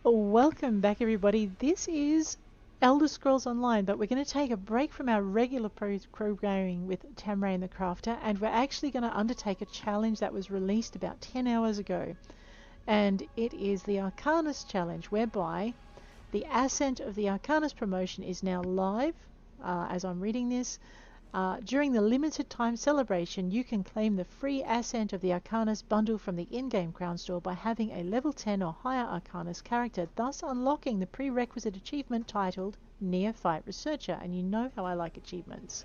Welcome back, everybody. This is Elder Scrolls Online, but we're going to take a break from our regular programming with Tamrain the Crafter, and we're actually going to undertake a challenge that was released about 10 hours ago. And it is the Arcanist challenge, whereby the Ascent of the Arcanist promotion is now live as I'm reading this. During the limited time celebration, you can claim the free Ascent of the Arcanist bundle from the in-game crown store by having a level 10 or higher Arcanist character, thus unlocking the prerequisite achievement titled Neophyte Researcher, and you know how I like achievements.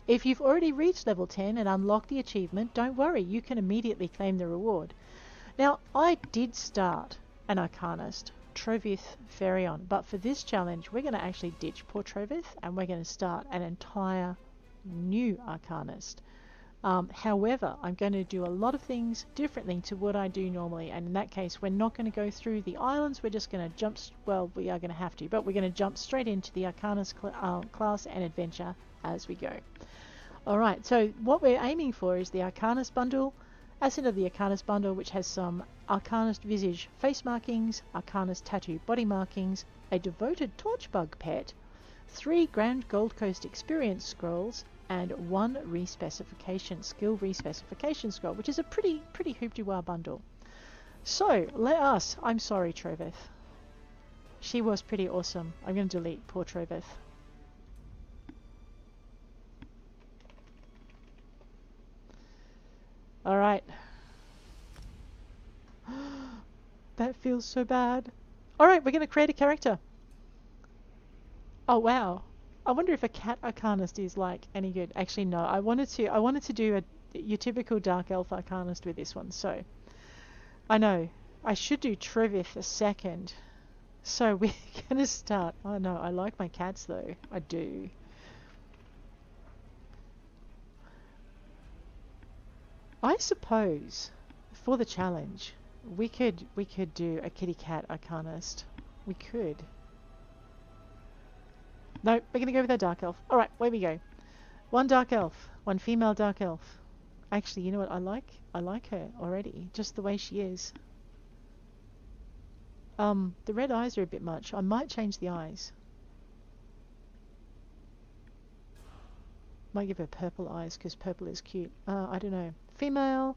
If you've already reached level 10 and unlocked the achievement, don't worry, you can immediately claim the reward. Now, I did start an Arcanist, Trovith Ferion, but for this challenge, we're going to actually ditch poor Trovith and we're going to start an entire new Arcanist. However, I'm going to do a lot of things differently to what I do normally, and in that case we're not going to go through the islands. We're just going to jump, well, we are going to have to, but we're going to jump straight into the Arcanist class and adventure as we go. Alright, so what we're aiming for is the Arcanist bundle, Ascent of the Arcanist bundle, which has some Arcanist visage face markings, Arcanist tattoo body markings, a devoted torchbug pet, 3 Grand Gold Coast experience scrolls, and 1 respecification, skill respecification scroll, which is a pretty hoop-de-wah bundle. So, let us, I'm sorry Trovith. She was pretty awesome. I'm going to delete poor Trovith. Alright. That feels so bad. Alright, we're going to create a character. Oh wow. I wonder if a cat Arcanist is like any good. Actually no, I wanted to do your typical Dark Elf Arcanist with this one, so I know. I should do Trevith a second. So we're gonna start. Oh no, I like my cats though. I do. I suppose for the challenge we could do a kitty cat Arcanist. We could. No, we're going to go with our Dark Elf. Alright, away we go. 1 Dark Elf. 1 female Dark Elf. Actually, you know what? I like her already. Just the way she is. The red eyes are a bit much. I might change the eyes. Might give her purple eyes because purple is cute. I don't know. Female.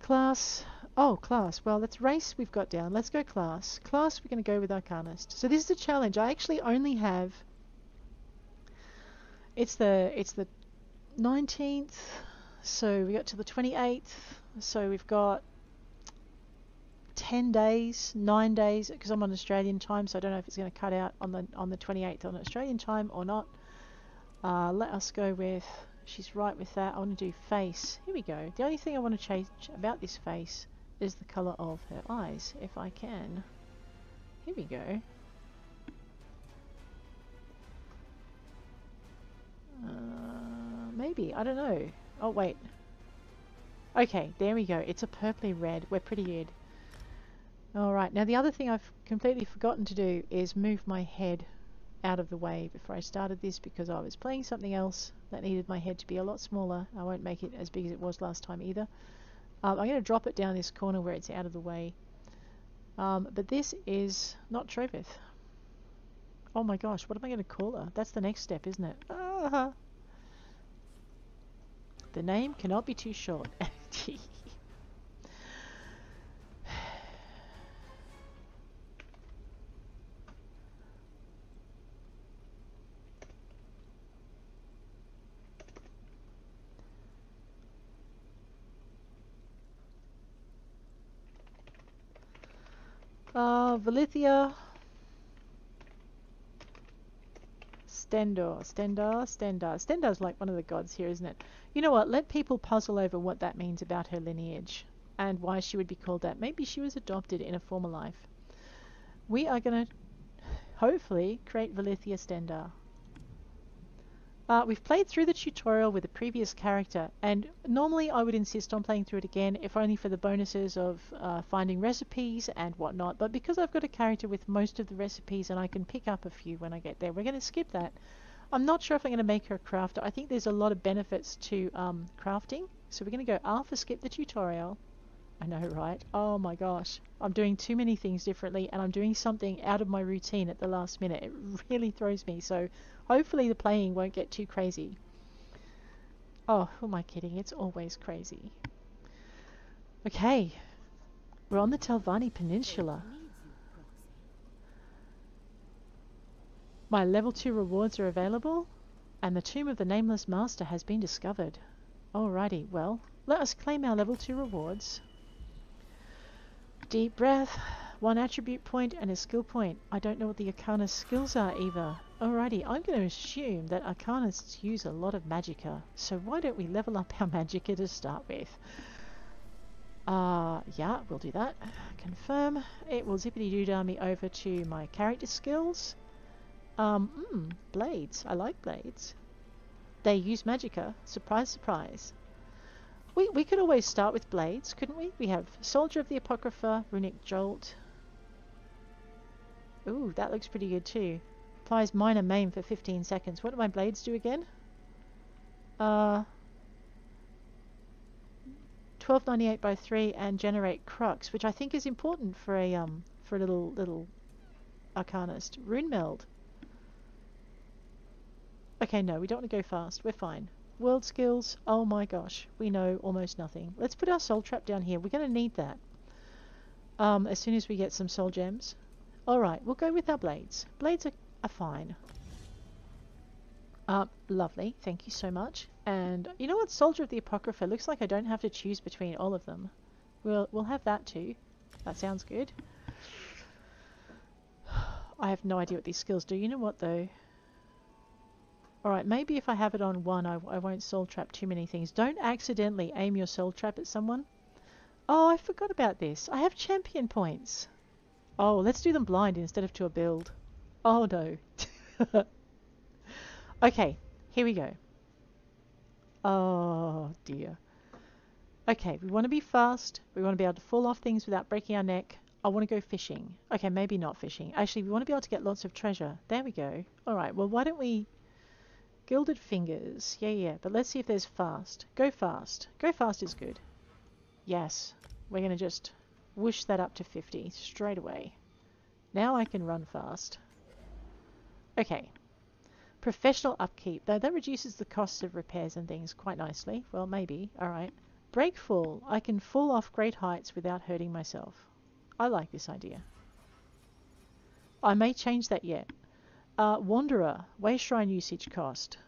Class. Oh, class. Well, that's race we've got down. Let's go class. Class, we're going to go with Arcanist. So this is a challenge. I actually only have... It's the 19th, so we got to the 28th, so we've got 10 days, 9 days, because I'm on Australian time, so I don't know if it's going to cut out on the 28th on Australian time or not. Let us go with... She's right with that. I want to do face. Here we go. The only thing I want to change about this face is the colour of her eyes, if I can. Here we go. Maybe. I don't know. Oh, wait. Okay, there we go. It's a purpley red. We're pretty good. Alright, now the other thing I've completely forgotten to do is move my head out of the way before I started this because I was playing something else that needed my head to be a lot smaller. I won't make it as big as it was last time either. I'm going to drop it down this corner where it's out of the way. But this is not Trovith. Oh my gosh, what am I going to call her? That's the next step, isn't it? The name cannot be too short. Valithia. Stendar's like one of the gods here, isn't it? You know what? Let people puzzle over what that means about her lineage and why she would be called that. Maybe she was adopted in a former life. We are going to hopefully create Valithia Stendar. We've played through the tutorial with a previous character, and normally I would insist on playing through it again, if only for the bonuses of finding recipes and whatnot, but because I've got a character with most of the recipes and I can pick up a few when I get there, we're going to skip that. I'm not sure if I'm going to make her a crafter. I think there's a lot of benefits to crafting, so we're going to go alpha skip the tutorial, I know, right? Oh my gosh. I'm doing too many things differently and I'm doing something out of my routine at the last minute. It really throws me. So hopefully the playing won't get too crazy. Oh, who am I kidding? It's always crazy. Okay. We're on the Telvanni Peninsula. My level 2 rewards are available and the Tomb of the Nameless Master has been discovered. Alrighty, well, let us claim our level 2 rewards. Deep breath, 1 attribute point and a skill point. I don't know what the Arcanist skills are either. Alrighty, I'm going to assume that Arcanists use a lot of magicka, so why don't we level up our magicka to start with? Yeah, we'll do that. Confirm. It will zippity-doo-dah me over to my character skills. Blades. I like blades. They use magicka. Surprise, surprise. We could always start with blades, couldn't we? We have Soldier of the Apocrypha, Runic Jolt. Ooh, that looks pretty good too. Applies minor maim for 15 seconds. What do my blades do again? 1298 by 3 and generate crux, which I think is important for a little Arcanist. Rune Meld. Okay, no, we don't want to go fast. We're fine. World skills, oh my gosh, we know almost nothing. Let's put our soul trap down here. We're going to need that as soon as we get some soul gems. Alright, we'll go with our blades. Blades are fine. Lovely, thank you so much. And you know what, Soldier of the Apocrypha, looks like I don't have to choose between all of them. We'll have that too. That sounds good. I have no idea what these skills do. You know what though? Alright, maybe if I have it on 1, I won't soul trap too many things. Don't accidentally aim your soul trap at someone. Oh, I forgot about this. I have champion points. Oh, let's do them blind instead of to a build. Oh no. Okay, here we go. Oh dear. Okay, we want to be fast. We want to be able to fall off things without breaking our neck. I want to go fishing. Okay, maybe not fishing. Actually, we want to be able to get lots of treasure. There we go. Alright, well why don't we... Gilded fingers. Yeah, but let's see if there's fast. Go fast. Go fast is good. Yes. We're going to just whoosh that up to 50 straight away. Now I can run fast. Okay. Professional upkeep. Though that reduces the cost of repairs and things quite nicely. Well, maybe. Alright. Breakfall. I can fall off great heights without hurting myself. I like this idea. I may change that yet. Wanderer, way shrine usage cost.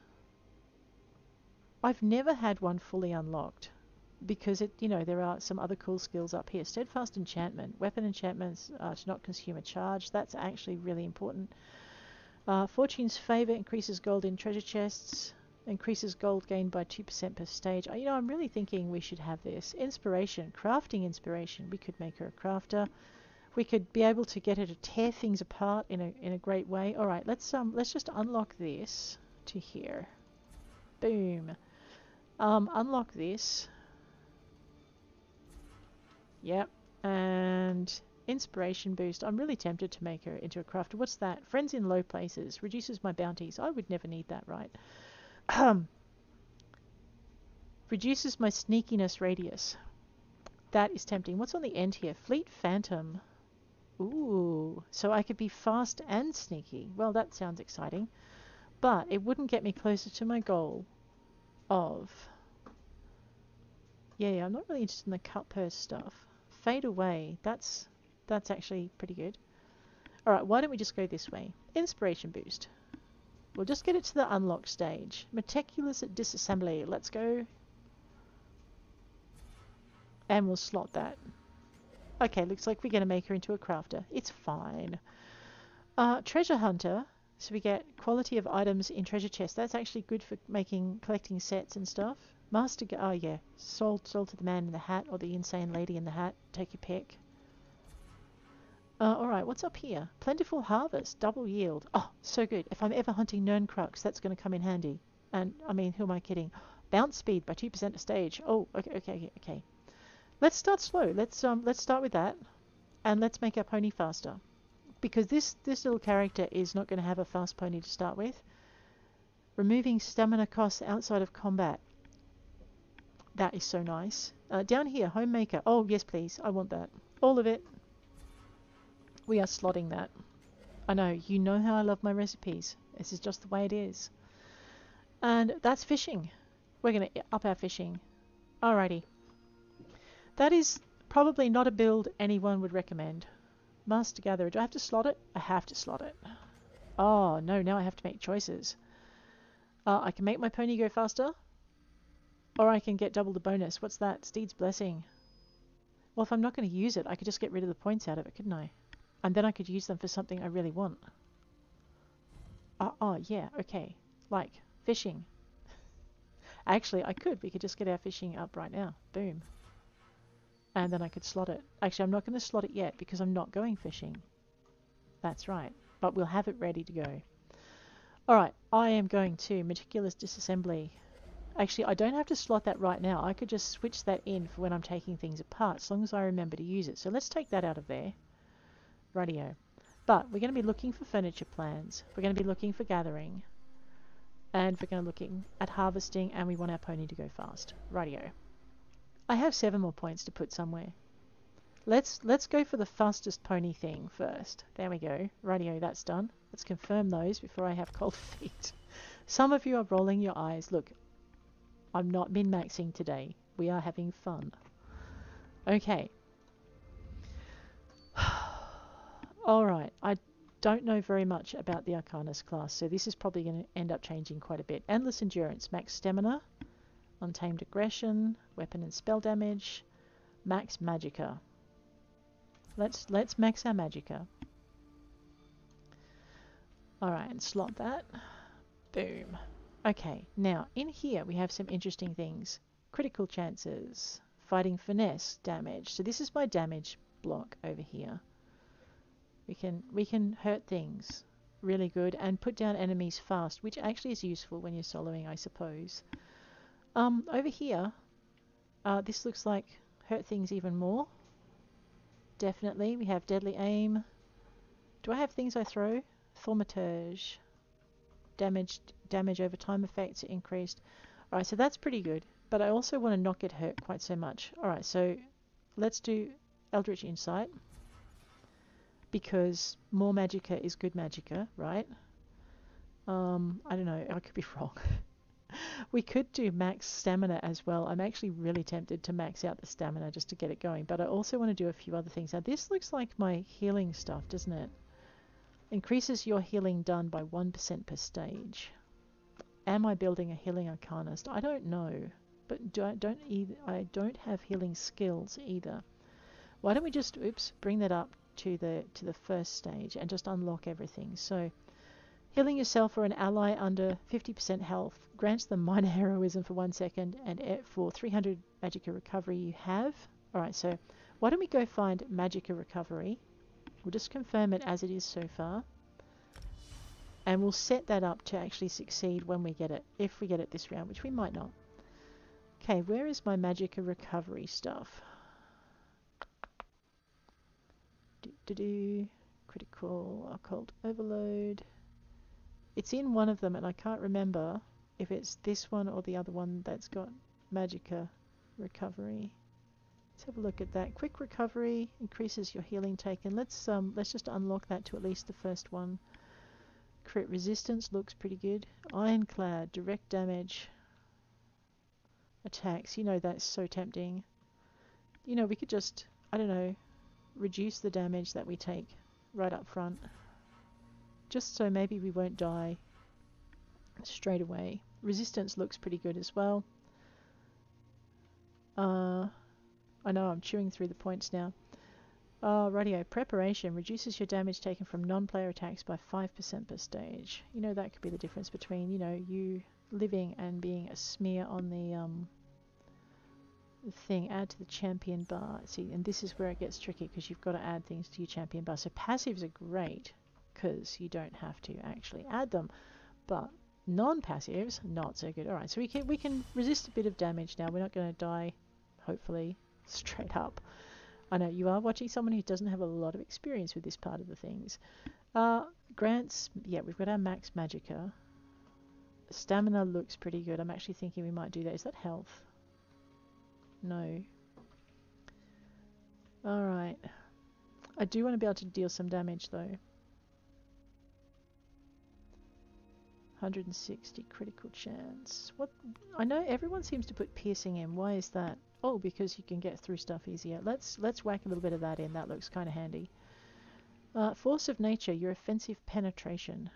I've never had one fully unlocked because there are some other cool skills up here. Steadfast enchantment, weapon enchantments to not consume a charge. That's actually really important. Fortune's favor increases gold in treasure chests, increases gold gained by 2% per stage. I'm really thinking we should have this. Inspiration, crafting inspiration. We could make her a crafter. We could be able to get her to tear things apart in a great way. All right, let's just unlock this to here. Boom. Unlock this. Yep. And inspiration boost. I'm really tempted to make her into a crafter. What's that? Friends in low places. Reduces my bounties. I would never need that, right? Reduces my sneakiness radius. That is tempting. What's on the end here? Fleet Phantom. Ooh, so I could be fast and sneaky. Well, that sounds exciting. But it wouldn't get me closer to my goal of... Yeah, I'm not really interested in the cut purse stuff. Fade away. That's actually pretty good. Alright, why don't we just go this way? Inspiration boost. We'll just get it to the unlock stage. Meticulous disassembly. Let's go. And we'll slot that. Okay, looks like we're going to make her into a crafter. It's fine. Treasure hunter. So we get quality of items in treasure chests. That's actually good for collecting sets and stuff. Master... Oh yeah. Sold to the man in the hat or the insane lady in the hat. Take your pick. Alright, what's up here? Plentiful harvest. Double yield. Oh, so good. If I'm ever hunting Nern Crux, that's going to come in handy. And, who am I kidding? Bounce speed by 2% a stage. Oh, okay. Let's start slow. Let's start with that. And let's make our pony faster. Because this little character is not going to have a fast pony to start with. Removing stamina costs outside of combat. That is so nice. Down here, homemaker. Oh, yes, please. I want that. All of it. We are slotting that. I know. You know how I love my recipes. This is just the way it is. And that's fishing. We're going to up our fishing. Alrighty. That is probably not a build anyone would recommend. Master Gatherer. Do I have to slot it? I have to slot it. Oh, no. Now I have to make choices. I can make my pony go faster. Or I can get double the bonus. What's that? Steed's Blessing. Well, if I'm not going to use it, I could just get rid of the points out of it, couldn't I? And then I could use them for something I really want. Oh, yeah, okay. Like, fishing. Actually, I could. We could just get our fishing up right now. Boom. And then I could slot it. Actually, I'm not going to slot it yet because I'm not going fishing. That's right. But we'll have it ready to go. Alright, I am going to Meticulous Disassembly. Actually, I don't have to slot that right now. I could just switch that in for when I'm taking things apart, as long as I remember to use it. So let's take that out of there. Rightio. But we're going to be looking for furniture plans. We're going to be looking for gathering. And we're going to be looking at harvesting, and we want our pony to go fast. Rightio. I have 7 more points to put somewhere. Let's go for the fastest pony thing first. There we go. Rightio, that's done. Let's confirm those before I have cold feet. Some of you are rolling your eyes. Look. I'm not min-maxing today. We are having fun. Okay. Alright, I don't know very much about the Arcanist class, so this is probably going to end up changing quite a bit. Endless Endurance, max stamina, untamed aggression, weapon and spell damage, max magicka. Let's max our magicka. Alright, and slot that. Boom. Okay, now in here we have some interesting things. Critical chances, fighting finesse, damage. So this is my damage block over here. We can hurt things really good and put down enemies fast, which actually is useful when you're soloing, I suppose. Over here, this looks like hurt things even more. Definitely, we have deadly aim. Do I have things I throw? Thaumaturge. Damage over time effects are increased. Alright, so that's pretty good. But I also want to not get hurt quite so much. Alright, so let's do Eldritch Insight. Because more magicka is good magicka, right? I don't know, I could be wrong. We could do max stamina as well. I'm actually really tempted to max out the stamina just to get it going. But I also want to do a few other things. Now this looks like my healing stuff, doesn't it? Increases your healing done by 1% per stage. Am I building a healing Arcanist? I don't know. But I don't have healing skills either. Why don't we just bring that up to the first stage and just unlock everything. So healing yourself or an ally under 50% health grants them minor heroism for 1 second, and for 300 magicka recovery you have. Alright, so why don't we go find magicka recovery? We'll just confirm it as it is so far. And we'll set that up to actually succeed when we get it. If we get it this round, which we might not. Okay, where is my magicka recovery stuff? Critical, occult overload. It's in one of them and I can't remember if it's this one or the other one that's got magicka recovery. Let's have a look at that. Quick recovery increases your healing taken. Let's just unlock that to at least the first one. Crit resistance looks pretty good. Ironclad, direct damage, attacks. You know, that's so tempting. You know, we could just, I don't know, reduce the damage that we take right up front. Just so maybe we won't die straight away. Resistance looks pretty good as well. I know I'm chewing through the points now. Rightio. Preparation reduces your damage taken from non-player attacks by 5% per stage. You know, that could be the difference between, you know, you living and being a smear on the thing. Add to the champion bar. See, and this is where it gets tricky because you've got to add things to your champion bar. So passives are great because you don't have to actually add them, but non-passives not so good. Alright, so we can resist a bit of damage now. We're not going to die, hopefully, straight up. I know you are watching someone who doesn't have a lot of experience with this part of the things. Grants, yeah, we've got our max magicka. Stamina looks pretty good. I'm actually thinking we might do that. Is that health? No. Alright. I do want to be able to deal some damage though. 160 critical chance. What? I know everyone seems to put piercing in. Why is that? Oh, because you can get through stuff easier. Let's whack a little bit of that in. That looks kind of handy. Force of nature, your offensive penetration.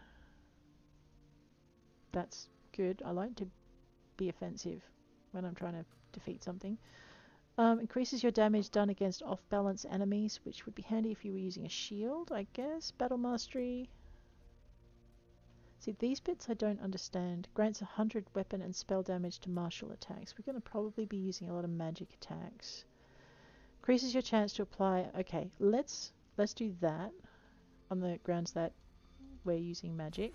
That's good. I like to be offensive when I'm trying to defeat something. Increases your damage done against off-balance enemies, which would be handy if you were using a shield, I guess. Battle mastery. See, these bits I don't understand. Grants 100 weapon and spell damage to martial attacks. We're going to probably be using a lot of magic attacks. Increases your chance to apply... Okay, let's do that on the grounds that we're using magic.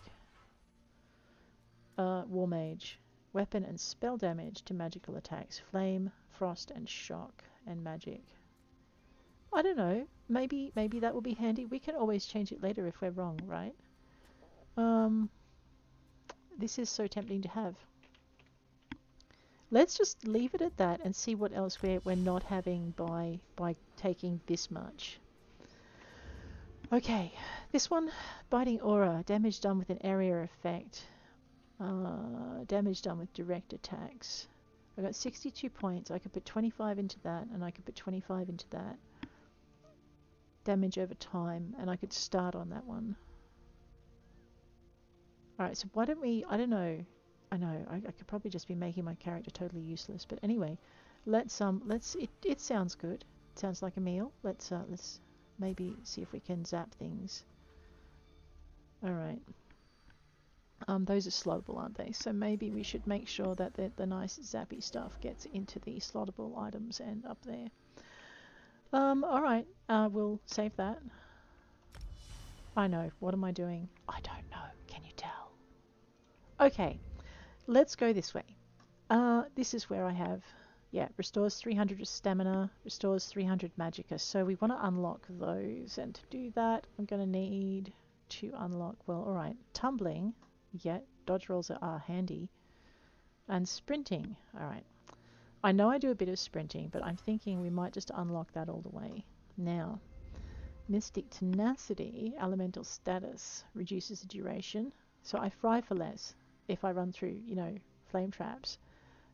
War Mage. Weapon and spell damage to magical attacks. Flame, frost, and shock, and magic. I don't know. Maybe that will be handy. We can always change it later if we're wrong, right? This is so tempting to have. Let's just leave it at that and see what else we're not having by taking this much. Okay, this one, Biting Aura, damage done with an area effect. Damage done with direct attacks. I got 62 points. I could put 25 into that, and I could put 25 into that. Damage over time, and I could start on that one. Alright, so why don't we... I don't know. I know, I could probably just be making my character totally useless, but anyway, let's it sounds good. It sounds like a meal. Let's maybe see if we can zap things. Alright. Those are slottable, aren't they? So maybe we should make sure that the nice zappy stuff gets into the slottable items and up there. Alright, we'll save that. I know, what am I doing? I don't know, can you tell? Okay, let's go this way. This is where I have, yeah, restores 300 stamina, restores 300 magicka. So we want to unlock those, and to do that, I'm going to need to unlock, well, alright, tumbling. Yeah, dodge rolls are handy. And sprinting. Alright. I know I do a bit of sprinting, but I'm thinking we might just unlock that all the way. Now, Mystic Tenacity, Elemental Status, reduces the duration. So I fry for less if I run through, you know, flame traps.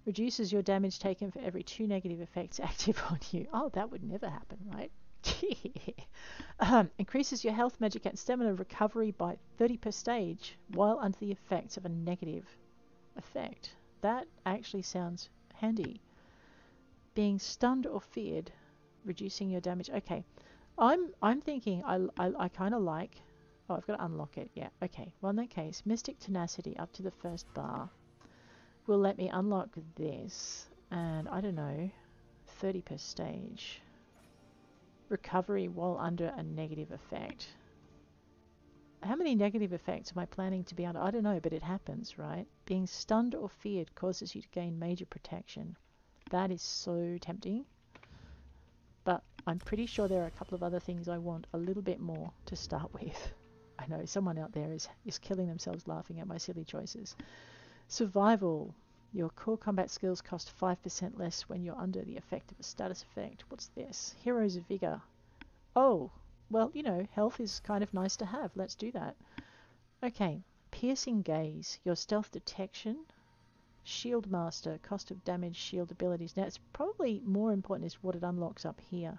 Reduces your damage taken for every 2 negative effects active on you. Oh, that would never happen, right? Increases your health, magic, and stamina recovery by 30 per stage while under the effects of a negative effect. That actually sounds handy. Being stunned or feared, reducing your damage. Okay, I'm thinking I kind of like. Oh, I've got to unlock it. Yeah. Okay. Well, in that case, Mystic Tenacity up to the first bar will let me unlock this, and I don't know, 30 per stage. Recovery while under a negative effect. How many negative effects am I planning to be under? I don't know, but it happens, right? Being stunned or feared causes you to gain major protection. That is so tempting. But I'm pretty sure there are a couple of other things I want a little bit more to start with. I know someone out there is killing themselves laughing at my silly choices. Survival. Your core combat skills cost 5% less when you're under the effect of a status effect. What's this? Hero's Vigor. Oh, well, you know, health is kind of nice to have. Let's do that. Okay. Piercing Gaze. Your stealth detection. Shield Master. Cost of damage, shield abilities. Now, it's probably more important is what it unlocks up here.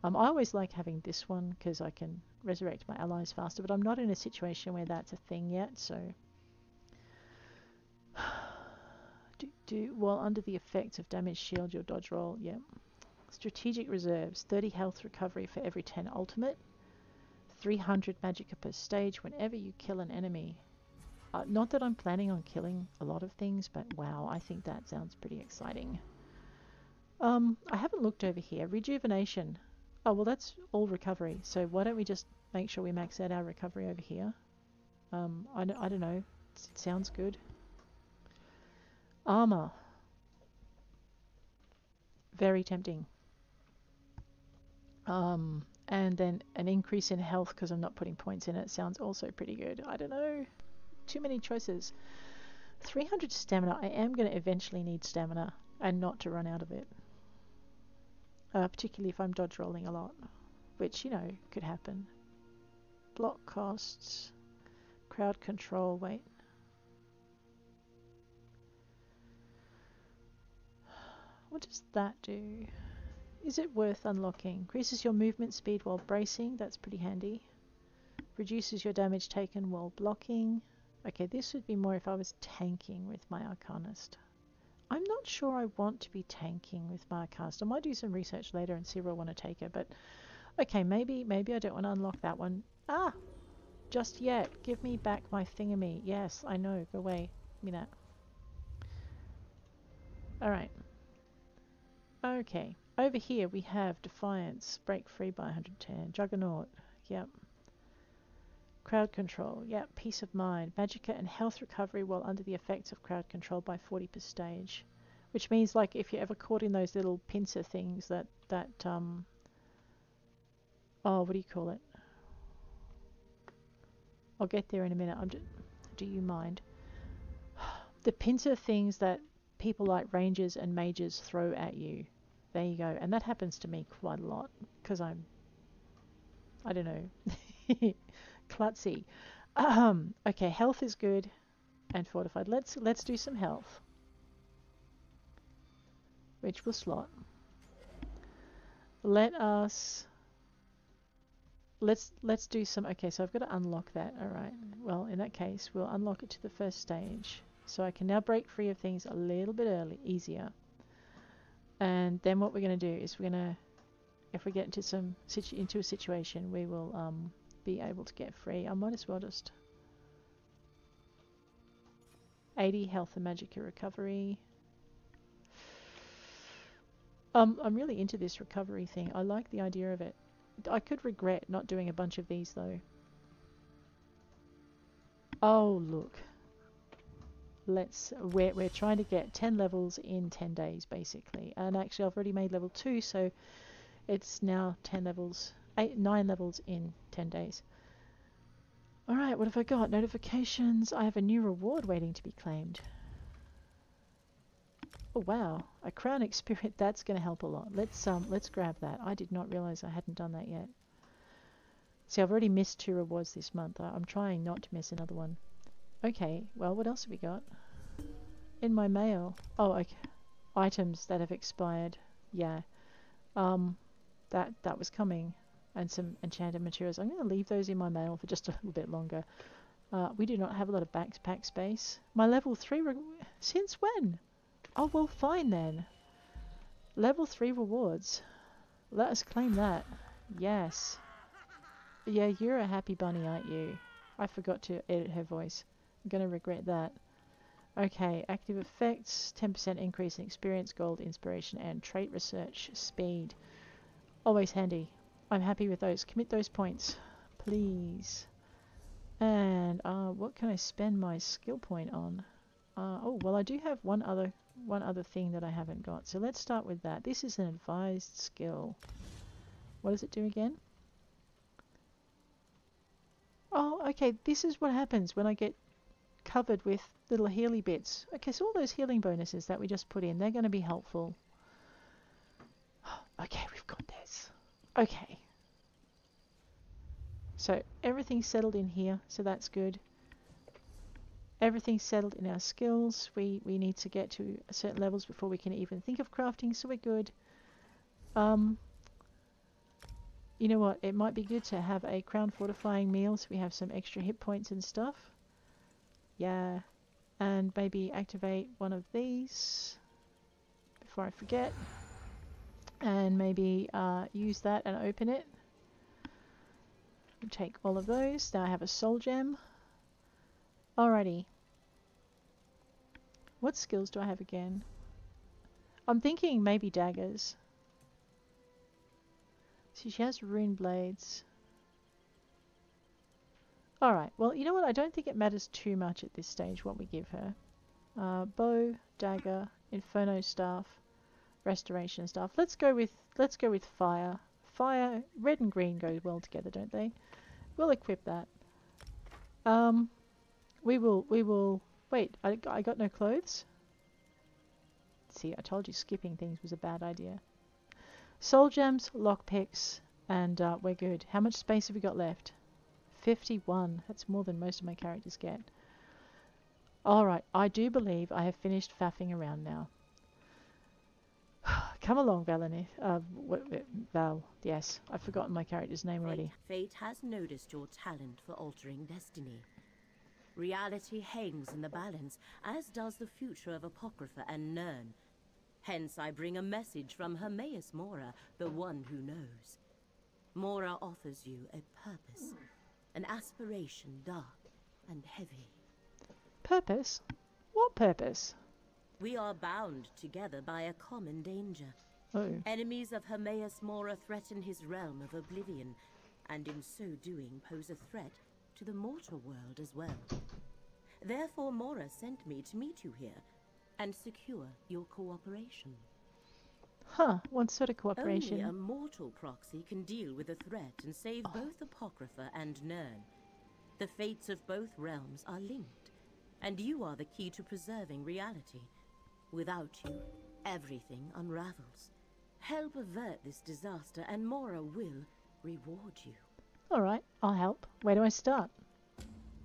I always like having this one because I can resurrect my allies faster, but I'm not in a situation where that's a thing yet, so... while under the effects of damage, shield, your dodge roll. Yeah. Strategic reserves. 30 health recovery for every 10 ultimate. 300 magicka per stage whenever you kill an enemy. Not that I'm planning on killing a lot of things, but wow, I think that sounds pretty exciting. I haven't looked over here. Rejuvenation. Oh, well, that's all recovery. So why don't we just make sure we max out our recovery over here? I don't know. It sounds good. Armor. Very tempting. And then an increase in health because I'm not putting points in it sounds also pretty good. I don't know. Too many choices. 300 stamina. I am going to eventually need stamina. and not to run out of it. Particularly if I'm dodge rolling a lot, which, you know, could happen. Block costs, crowd control, wait. What does that do? Is it worth unlocking? Increases your movement speed while bracing, that's pretty handy. Reduces your damage taken while blocking. Okay, this would be more if I was tanking with my Arcanist. I'm not sure I want to be tanking with my Arcanist. I might do some research later and see where I want to take her, but okay, maybe I don't want to unlock that one. Ah! Just yet. Give me back my thingamy. Yes, I know. Go away. Give me that. Alright. Okay. Over here we have Defiance. Break free by 110. Juggernaut. Yep. Crowd control. Yep. Peace of mind. Magicka and health recovery while under the effects of crowd control by 40 per stage. Which means, like, if you're ever caught in those little pincer things that oh, what do you call it? I'll get there in a minute. Do you mind? The pincer things that people like rangers and mages throw at you. There you go. And that happens to me quite a lot because I don't know, klutzy. Okay, health is good and fortified. Let's do some health, which will slot. Let's do some. Okay, so I've got to unlock that. All right. Well, in that case, we'll unlock it to the first stage, so I can now break free of things a little bit easier. And then what we're going to do is we're going to, if we get into a situation, we will be able to get free. I might as well just 80 health and magicka recovery. I'm really into this recovery thing. I like the idea of it. I could regret not doing a bunch of these though. Oh look. We're trying to get 10 levels in 10 days basically. And actually I've already made level 2, so it's now 9 levels in 10 days. Alright, what have I got? Notifications. I have a new reward waiting to be claimed. Oh wow, a crown experience. That's going to help a lot. Let's grab that. I did not realize I hadn't done that yet. See, I've already missed 2 rewards this month. I'm trying not to miss another one. Okay, well, what else have we got? In my mail. Oh, okay. Items that have expired. Yeah. That was coming. And some enchanted materials. I'm going to leave those in my mail for just a little bit longer. We do not have a lot of backpack space. My level 3... Since when? Oh, well, fine then. Level 3 rewards. Let us claim that. Yes. Yeah, you're a happy bunny, aren't you? I forgot to edit her voice. I'm going to regret that. Okay, active effects. 10% increase in experience, gold, inspiration, and trait research speed. Always handy. I'm happy with those. Commit those points, please. And what can I spend my skill point on? Oh, well, I do have one other thing that I haven't got. So let's start with that. This is an advised skill. What does it do again? Oh, okay. This is what happens when I get covered with little healy bits. Okay, so all those healing bonuses that we just put in, they're going to be helpful. Okay, we've got this. Okay. So everything's settled in here, so that's good. Everything's settled in our skills. We need to get to certain levels before we can even think of crafting, so we're good. You know what? It might be good to have a crown fortifying meal so we have some extra hit points and stuff. Yeah. And maybe activate one of these before I forget. And maybe use that and open it. Take all of those. Now I have a soul gem. Alrighty. What skills do I have again? I'm thinking maybe daggers. So she has rune blades. Alright, well, you know what? I don't think it matters too much at this stage what we give her. Bow, dagger, inferno staff, restoration staff. Let's go with fire. Fire, red and green go well together, don't they? We'll equip that. We will wait, I got no clothes? See, I told you skipping things was a bad idea. Soul gems, lockpicks, and we're good. How much space have we got left? 51. That's more than most of my characters get. Alright, I do believe I have finished faffing around now. Come along, Val. Yes, I've forgotten my character's name already. Fate has noticed your talent for altering destiny. Reality hangs in the balance, as does the future of Apocrypha and Nirn. Hence I bring a message from Hermaeus Mora, the one who knows. Mora offers you a purpose, an aspiration dark and heavy. Purpose? What purpose? We are bound together by a common danger. Oh. Enemies of Hermaeus Mora threaten his realm of oblivion, and in so doing pose a threat to the mortal world as well. Therefore Mora sent me to meet you here, and secure your cooperation. Huh, what sort of cooperation? Only a mortal proxy can deal with the threat and save both Apocrypha and Nirn. The fates of both realms are linked, and you are the key to preserving reality. Without you, everything unravels. Help avert this disaster, and Mora will reward you. Alright, I'll help. Where do I start?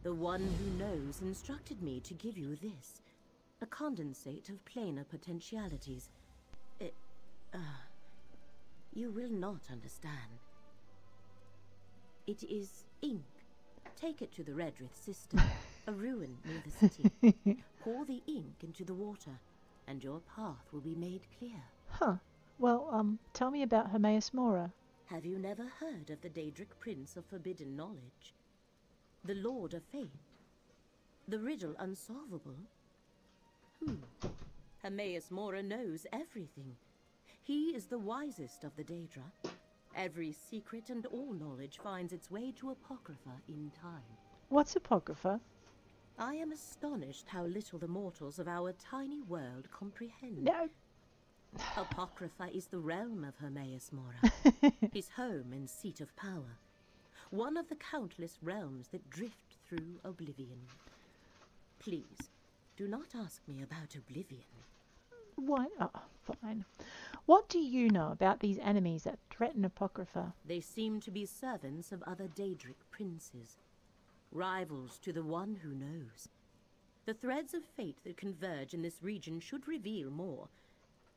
The one who knows instructed me to give you this. A condensate of planar potentialities. You will not understand. It is ink. Take it to the Redrith Cistern, a ruin near the city. Pour the ink into the water, and your path will be made clear. Huh. Well, tell me about Hermaeus Mora. Have you never heard of the Daedric Prince of Forbidden Knowledge? The Lord of Fate? The riddle unsolvable? Hermaeus Mora knows everything. He is the wisest of the Daedra. Every secret and all knowledge finds its way to Apocrypha in time. What's Apocrypha? I am astonished how little the mortals of our tiny world comprehend. No. Apocrypha is the realm of Hermaeus Mora, his home and seat of power. One of the countless realms that drift through oblivion. Please, do not ask me about oblivion. What? Oh, fine. What do you know about these enemies that threaten Apocrypha? They seem to be servants of other Daedric princes, rivals to the one who knows. The threads of fate that converge in this region should reveal more.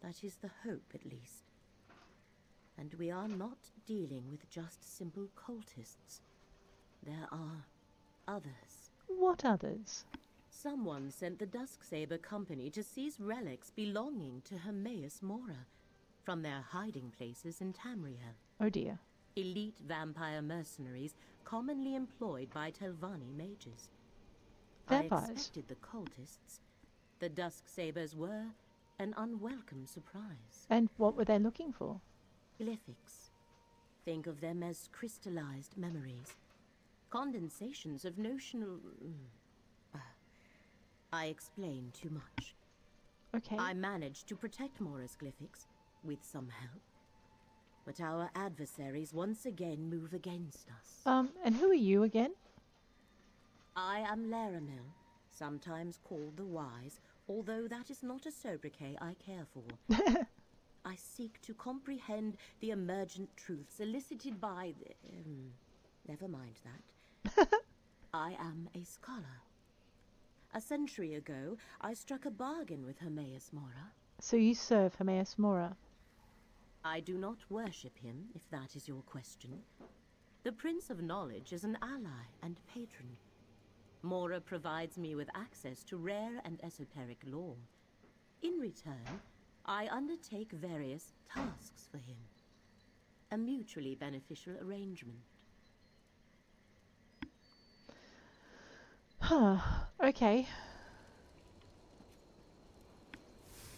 That is the hope, at least. And we are not dealing with just simple cultists. There are others. What others? Someone sent the Dusksaber Company to seize relics belonging to Hermaeus Mora from their hiding places in Tamriel. Oh dear. Elite vampire mercenaries commonly employed by Telvanni mages. Vampires? I expected the cultists. The Dusksabers were an unwelcome surprise. And what were they looking for? Glyphics. Think of them as crystallized memories. Condensations of notional... I explain too much. Okay. I managed to protect Mora's glyphics, with some help. But our adversaries once again move against us. And who are you again? I am Laramil, sometimes called the Wise, although that is not a sobriquet I care for. I seek to comprehend the emergent truths elicited by the... never mind that. I am a scholar. A century ago, I struck a bargain with Hermaeus Mora. So you serve Hermaeus Mora? I do not worship him, if that is your question. The Prince of Knowledge is an ally and patron. Mora provides me with access to rare and esoteric lore. In return, I undertake various tasks for him. A mutually beneficial arrangement. Huh. Okay.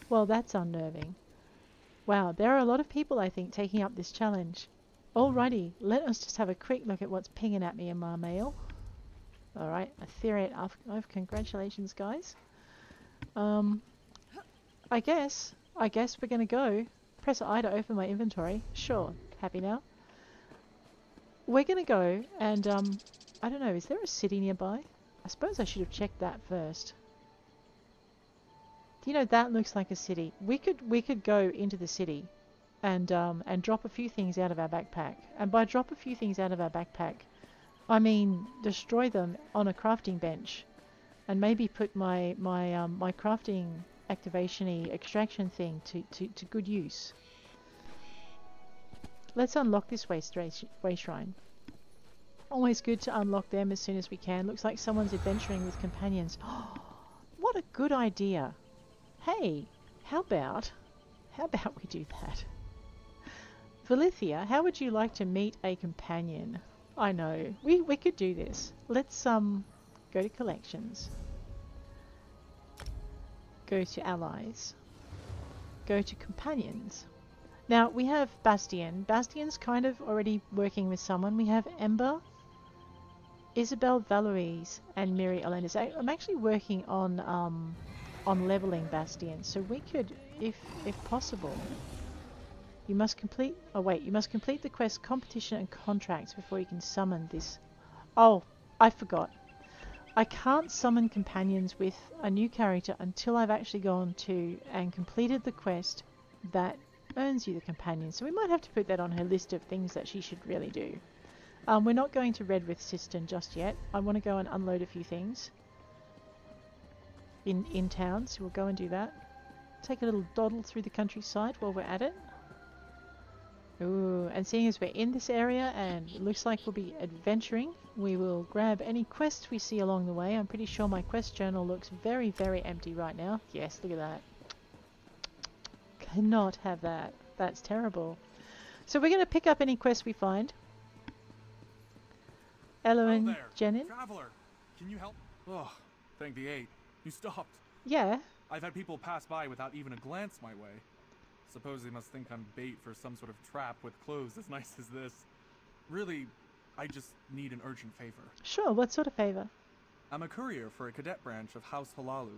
Well, that's unnerving. Wow, there are a lot of people, I think, taking up this challenge. Alrighty, let us just have a quick look at what's pinging at me in my mail. Alright, a theory of congratulations, guys. I guess we're gonna go. Press I to open my inventory. Sure, happy now. We're gonna go and, I don't know, is there a city nearby? I suppose I should have checked that first. You know, that looks like a city. We could go into the city and drop a few things out of our backpack. And by drop a few things out of our backpack, I mean destroy them on a crafting bench, and maybe put my crafting activation-y extraction thing to good use. Let's unlock this way shrine. Always good to unlock them as soon as we can. Looks like someone's adventuring with companions. What a good idea. Hey, how about we do that? Valithia, how would you like to meet a companion? I know, we could do this. Let's go to collections. Go to allies. Go to companions. Now we have Bastian. Bastian's kind of already working with someone. We have Ember, Isabel, Valoise, and Miri Elenis. I'm actually working on leveling Bastian, so we could, if possible. You must complete. Oh wait, you must complete the quest competition and contracts before you can summon this. Oh, I forgot. I can't summon companions with a new character until I've actually gone to and completed the quest that earns you the companion. So we might have to put that on her list of things that she should really do. We're not going to Redwith Cistern just yet. I want to go and unload a few things in town, so we'll go and do that. Take a little dawdle through the countryside while we're at it. Ooh, and seeing as we're in this area and it looks like we'll be adventuring, we will grab any quests we see along the way. I'm pretty sure my quest journal looks very, very empty right now. Yes, look at that. Cannot have that. That's terrible. So we're going to pick up any quests we find. Elowen, Jenin? Traveler, can you help? Oh, thank the 8. You stopped. Yeah. I've had people pass by without even a glance my way. Suppose they must think I'm bait for some sort of trap with clothes as nice as this. Really, I just need an urgent favor. Sure, what sort of favor? I'm a courier for a cadet branch of House Halalu.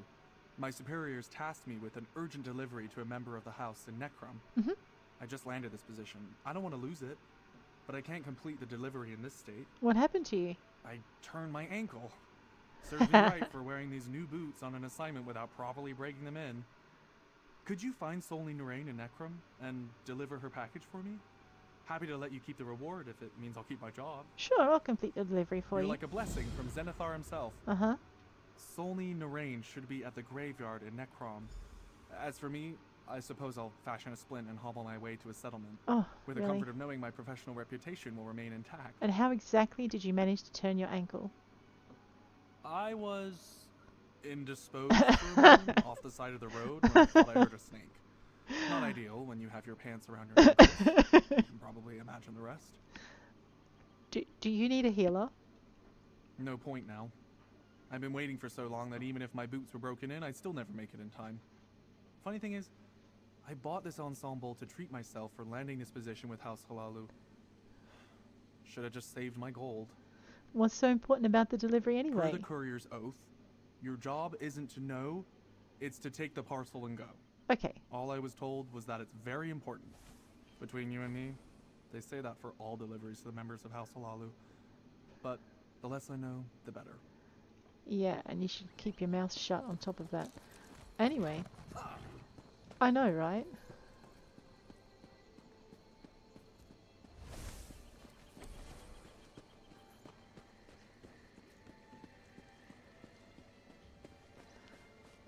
My superiors tasked me with an urgent delivery to a member of the house in Necrom. Mm-hmm. I just landed this position. I don't want to lose it, but I can't complete the delivery in this state. What happened to you? I turned my ankle. Serves me right for wearing these new boots on an assignment without properly breaking them in. Could you find Solny Narain in Necrom and deliver her package for me? Happy to let you keep the reward if it means I'll keep my job. Sure, I'll complete the delivery for you. You're like a blessing from Zenithar himself. Uh-huh. Solny Narain should be at the graveyard in Necrom. As for me, I suppose I'll fashion a splint and hobble my way to a settlement. Oh, with really? the comfort of knowing my professional reputation will remain intact. And how exactly did you manage to turn your ankle? I was indisposed for a moment off the side of the road when I thought I heard a snake. Not ideal when you have your pants around your ankles. You can probably imagine the rest. Do you need a healer? No point now. I've been waiting for so long that even if my boots were broken in, I'd still never make it in time. Funny thing is, I bought this ensemble to treat myself for landing this position with House Halalu. Should have just saved my gold. What's so important about the delivery anyway? Per the courier's oath, your job isn't to know, it's to take the parcel and go. Okay. All I was told was that it's very important. Between you and me, they say that for all deliveries to the members of House Halalu. But the less I know, the better. Yeah, and you should keep your mouth shut on top of that. Anyway. I know, right?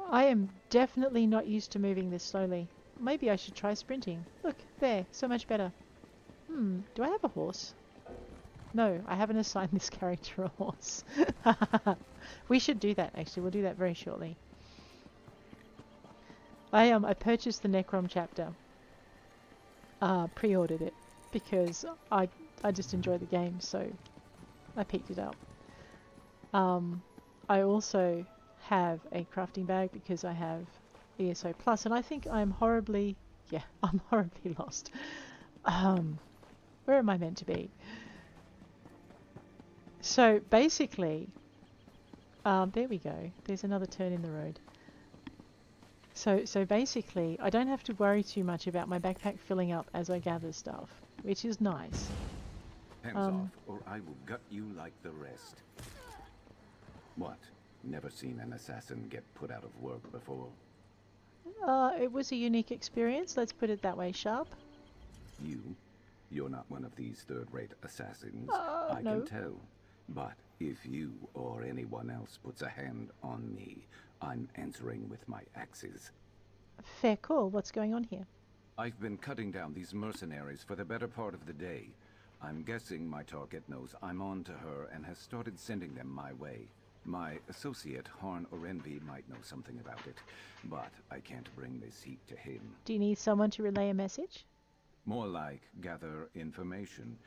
I am definitely not used to moving this slowly. Maybe I should try sprinting. Look, there, so much better. Do I have a horse? No, I haven't assigned this character a horse. We should do that, actually. We'll do that very shortly. I purchased the Necrom chapter. Pre-ordered it because I just enjoy the game, so I picked it up. I also have a crafting bag because I have ESO Plus, and I think I'm horribly lost. Where am I meant to be? So basically, there we go. There's another turn in the road. So basically, I don't have to worry too much about my backpack filling up as I gather stuff, which is nice. Hands off, or I will gut you like the rest. What? Never seen an assassin get put out of work before? It was a unique experience, let's put it that way, Sharp. You're not one of these third-rate assassins. I no. can tell. But if you or anyone else puts a hand on me, I'm answering with my axes. Fair call. What's going on here? I've been cutting down these mercenaries for the better part of the day. I'm guessing my target knows I'm on to her and has started sending them my way. My associate, Harn Orenvi, might know something about it, but I can't bring this heat to him. Do you need someone to relay a message? More like gather information.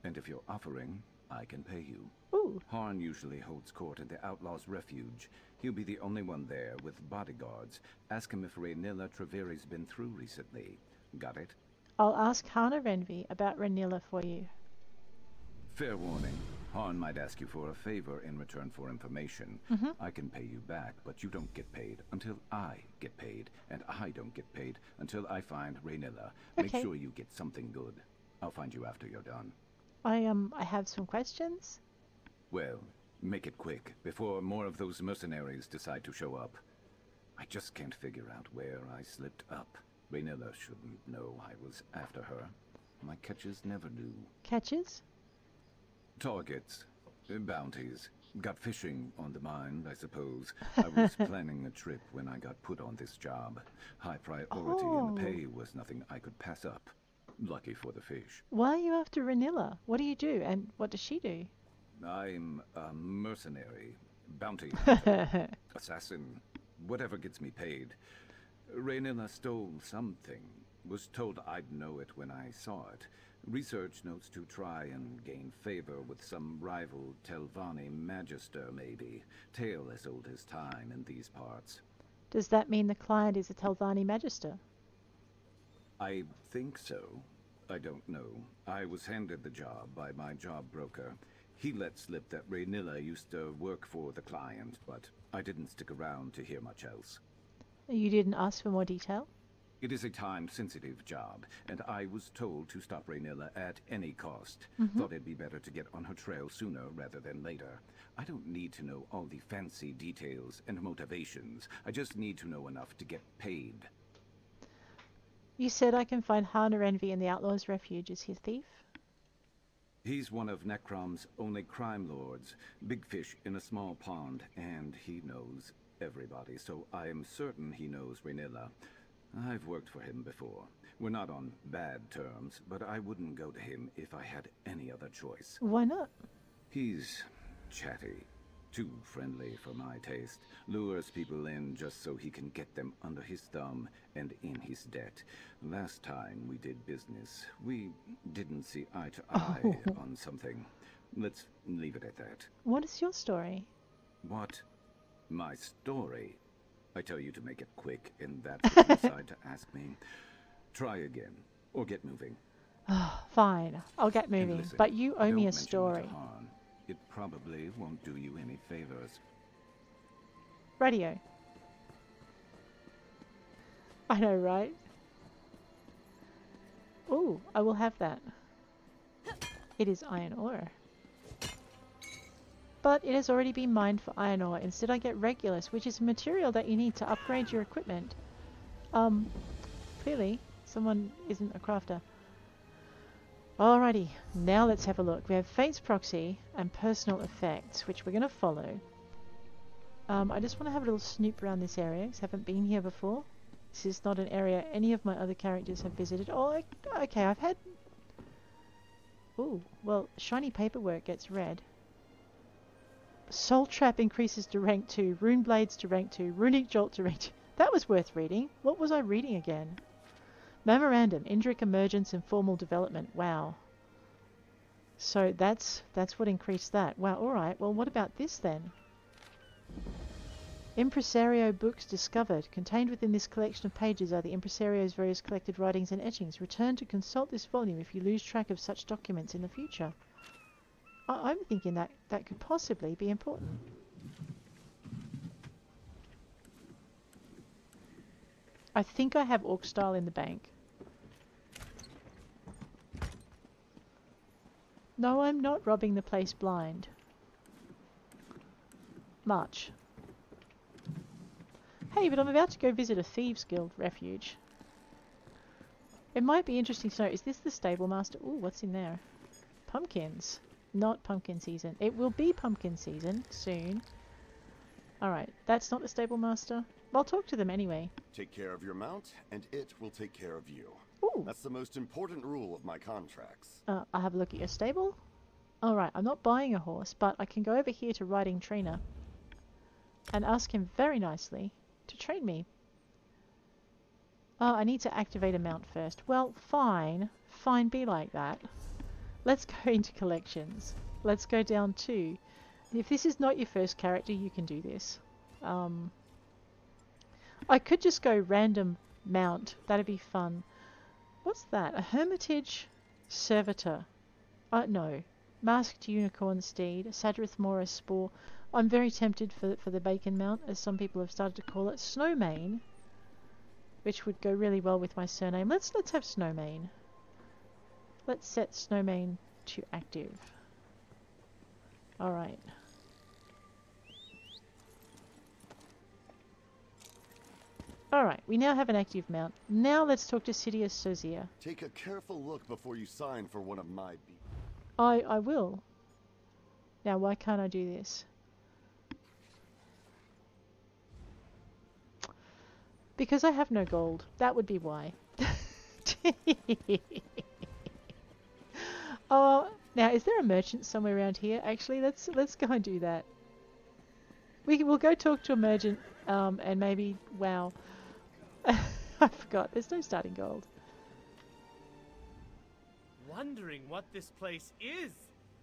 And if you're offering, I can pay you. Ooh. Harn usually holds court at the Outlaws' Refuge. He'll be the only one there with bodyguards. Ask him if Raynilla Treveri's been through recently. Got it? I'll ask Hana Renvi about Raynilla for you. Fair warning. Harn might ask you for a favor in return for information. I can pay you back, but you don't get paid until I get paid, and I don't get paid until I find Raynilla. Make sure you get something good. I'll find you after you're done. I have some questions. Well, make it quick, before more of those mercenaries decide to show up. I just can't figure out where I slipped up. Raynilla shouldn't know I was after her. My catches never do. Catches? Targets. Bounties. Got fishing on the mind, I suppose. I was planning a trip when I got put on this job. High priority and the pay was nothing I could pass up. Lucky for the fish. Why are you after Raynilla? What do you do, and what does she do? I'm a mercenary. Bounty hunter. Assassin. Whatever gets me paid. Raynilla stole something. Was told I'd know it when I saw it. Research notes to try and gain favor with some rival Telvanni magister, maybe. Tale as old as time in these parts. Does that mean the client is a Telvanni magister? I think so. I don't know. I was handed the job by my job broker. He let slip that Raynilla used to work for the client, but I didn't stick around to hear much else. You didn't ask for more detail? It is a time-sensitive job, and I was told to stop Raynilla at any cost. Thought it'd be better to get on her trail sooner rather than later. I don't need to know all the fancy details and motivations. I just need to know enough to get paid. You said I can find Hana Renvi in the Outlaws' Refuge. Is he a thief? He's one of Necrom's only crime lords. Big fish in a small pond, and he knows everybody, so I am certain he knows Raynilla. I've worked for him before. We're not on bad terms, but I wouldn't go to him if I had any other choice. Why not? He's chatty. Too friendly for my taste. Lures people in just so he can get them under his thumb and in his debt. Last time we did business, we didn't see eye to eye on something. Let's leave it at that. What is your story? What? My story? I tell you to make it quick, and that's what you decide to ask me. Try again, or get moving. Fine, I'll get moving, Listen, but you owe me a don't mention it story. to Harn. It probably won't do you any favors. Radio. I know, right? Ooh, I will have that. It is iron ore. But it has already been mined for iron ore. Instead I get Regulus, which is a material that you need to upgrade your equipment. Clearly, someone isn't a crafter. Alrighty, now let's have a look. We have Fate's Proxy and Personal Effects, which we're going to follow. I just want to have a little snoop around this area, because I haven't been here before. This is not an area any of my other characters have visited. Oh, okay, I've had... Ooh, well, shiny paperwork gets read. Soul Trap increases to rank 2, Rune Blades to rank 2, Runic Jolt to rank 2. That was worth reading. What was I reading again? Memorandum, Indric Emergence and Formal Development. Wow. So that's what increased that. Wow, alright. Well, what about this then? Impresario books discovered. Contained within this collection of pages are the Impresario's various collected writings and etchings. Return to consult this volume if you lose track of such documents in the future. I'm thinking that could possibly be important. I think I have Orc Style in the bank. No, I'm not robbing the place blind. Much. Hey, but I'm about to go visit a Thieves Guild refuge. It might be interesting to know, is this the stable master? Ooh, what's in there? Pumpkins. Not pumpkin season. It will be pumpkin season soon. Alright, that's not the stable master. I'll talk to them anyway. Take care of your mount, and it will take care of you. Ooh. That's the most important rule of my contracts. I'll have a look at your stable. Alright, I'm not buying a horse, but I can go over here to Riding Trainer and ask him very nicely to train me. Oh, I need to activate a mount first. Well, fine. Fine, be like that. Let's go into collections. Let's go down to... If this is not your first character, you can do this. I could just go random mount. That'd be fun. What's that? A Hermitage Servitor. No. Masked Unicorn Steed. Sadrith Mora Spore. I'm very tempted for the Bacon Mount, as some people have started to call it. Snowmane, which would go really well with my surname. Let's have Snowmane. Let's set Snowmane to active. Alright. Alright, we now have an active mount. Now let's talk to Sidious Sozia. Take a careful look before you sign for one of my beats. I will. Now, why can't I do this? Because I have no gold. That would be why. Oh, now is there a merchant somewhere around here? Actually, let's go and do that. We'll go talk to a merchant, and maybe wow. I forgot. There's no starting gold. Wondering what this place is?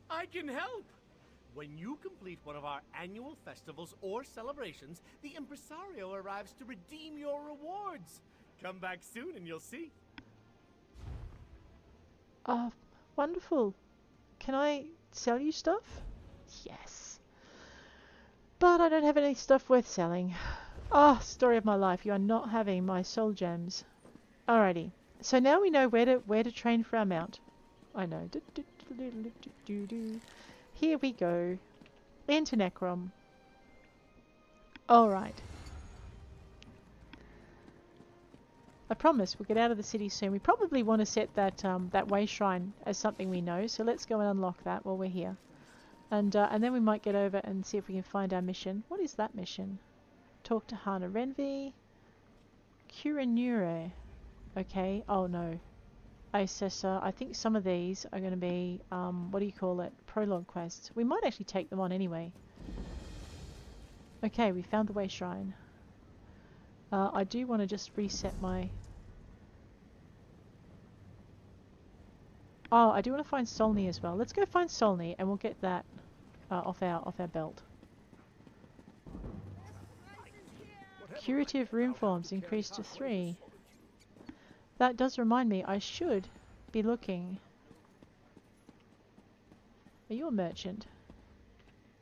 I can help. When you complete one of our annual festivals or celebrations, the impresario arrives to redeem your rewards. Come back soon and you'll see. Oh, wonderful. Can I sell you stuff? Yes. But I don't have any stuff worth selling. Ah, oh, story of my life. You are not having my soul gems. Alrighty. So now we know where to train for our mount. I know. Here we go. Into Necrom. Alright. I promise we'll get out of the city soon. We probably want to set that way shrine as something we know, so let's go and unlock that while we're here. And then we might get over and see if we can find our mission. What is that mission? Talk to Hana Renvi. Curinure. Okay. Oh no. Aicessar. I think some of these are going to be, what do you call it? Prologue quests. We might actually take them on anyway. Okay, we found the way shrine. I do want to just reset my... Oh, I do want to find Solney as well. Let's go find Solney and we'll get that off our belt. Curative rune forms increased to 3. That does remind me, I should be looking. Are you a merchant?